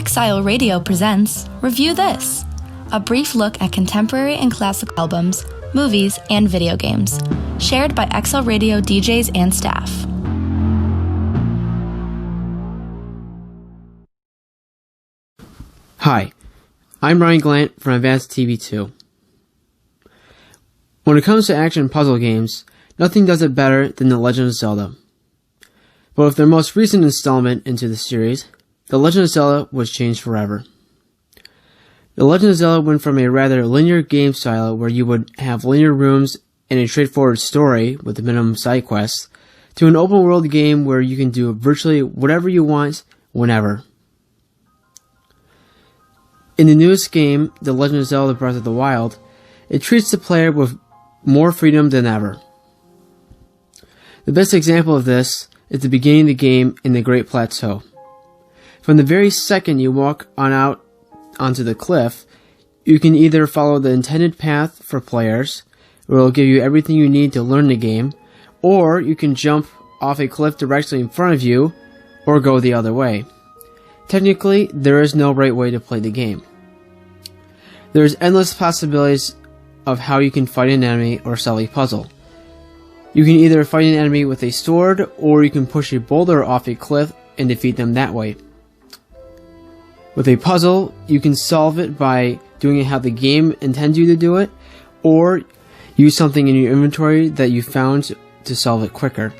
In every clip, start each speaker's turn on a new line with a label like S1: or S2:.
S1: Exile Radio presents Review This, a brief look at contemporary and classic albums, movies, and video games, shared by Exile Radio DJs and staff.
S2: Hi, I'm Ryan Glant from Advanced TV2. When it comes to action puzzle games, nothing does it better than The Legend of Zelda. But with their most recent installment into the series, The Legend of Zelda was changed forever. The Legend of Zelda went from a rather linear game style where you would have linear rooms and a straightforward story with the minimum side quests, to an open world game where you can do virtually whatever you want, whenever. In the newest game, The Legend of Zelda Breath of the Wild, it treats the player with more freedom than ever. The best example of this is the beginning of the game in the Great Plateau. From the very second you walk on out onto the cliff, you can either follow the intended path for players, where it will give you everything you need to learn the game, or you can jump off a cliff directly in front of you, or go the other way. Technically, there is no right way to play the game. There is endless possibilities of how you can fight an enemy or solve a puzzle. You can either fight an enemy with a sword, or you can push a boulder off a cliff and defeat them that way. With a puzzle, you can solve it by doing it how the game intends you to do it, or use something in your inventory that you found to solve it quicker.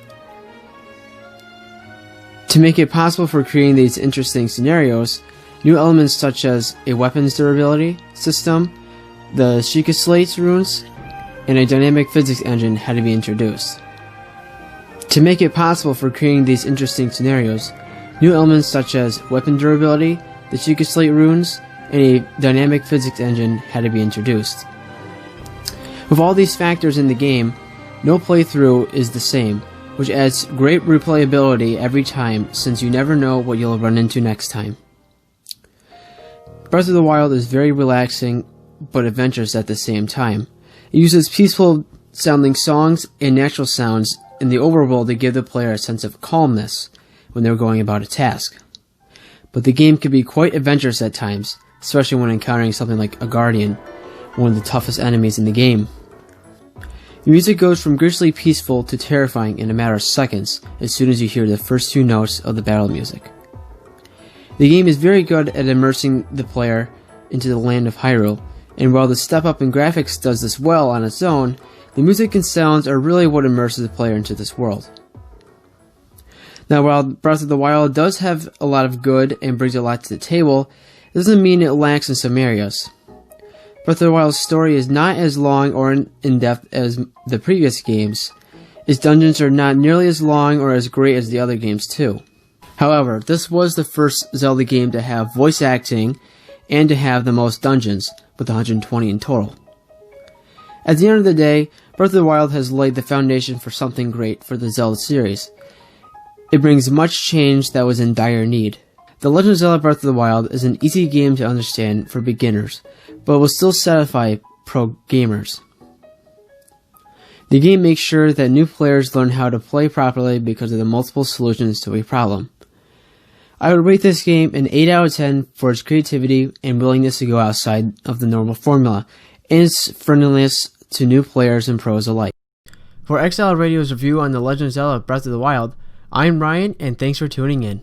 S2: To make it possible for creating these interesting scenarios, new elements such as a weapons durability system, the Sheikah Slates runes, and a dynamic physics engine had to be introduced. To make it possible for creating these interesting scenarios, new elements such as weapon durability, the Sheikah Slate runes, and a dynamic physics engine had to be introduced. With all these factors in the game, no playthrough is the same, which adds great replayability every time since you never know what you'll run into next time. Breath of the Wild is very relaxing but adventurous at the same time. It uses peaceful sounding songs and natural sounds in the overworld to give the player a sense of calmness when they're going about a task. But the game can be quite adventurous at times, especially when encountering something like a Guardian, one of the toughest enemies in the game. The music goes from grisly peaceful to terrifying in a matter of seconds as soon as you hear the first two notes of the battle music. The game is very good at immersing the player into the land of Hyrule, and while the step up in graphics does this well on its own, the music and sounds are really what immerses the player into this world. Now, while Breath of the Wild does have a lot of good and brings a lot to the table, it doesn't mean it lacks in some areas. Breath of the Wild's story is not as long or in-depth as the previous games. Its dungeons are not nearly as long or as great as the other games too. However, this was the first Zelda game to have voice acting and to have the most dungeons, with 120 in total. At the end of the day, Breath of the Wild has laid the foundation for something great for the Zelda series. It brings much change that was in dire need. The Legend of Zelda Breath of the Wild is an easy game to understand for beginners, but will still satisfy pro gamers. The game makes sure that new players learn how to play properly because of the multiple solutions to a problem. I would rate this game an 8 out of 10 for its creativity and willingness to go outside of the normal formula, and its friendliness to new players and pros alike. For Exile Radio's review on The Legend of Zelda Breath of the Wild, I'm Ryan, and thanks for tuning in.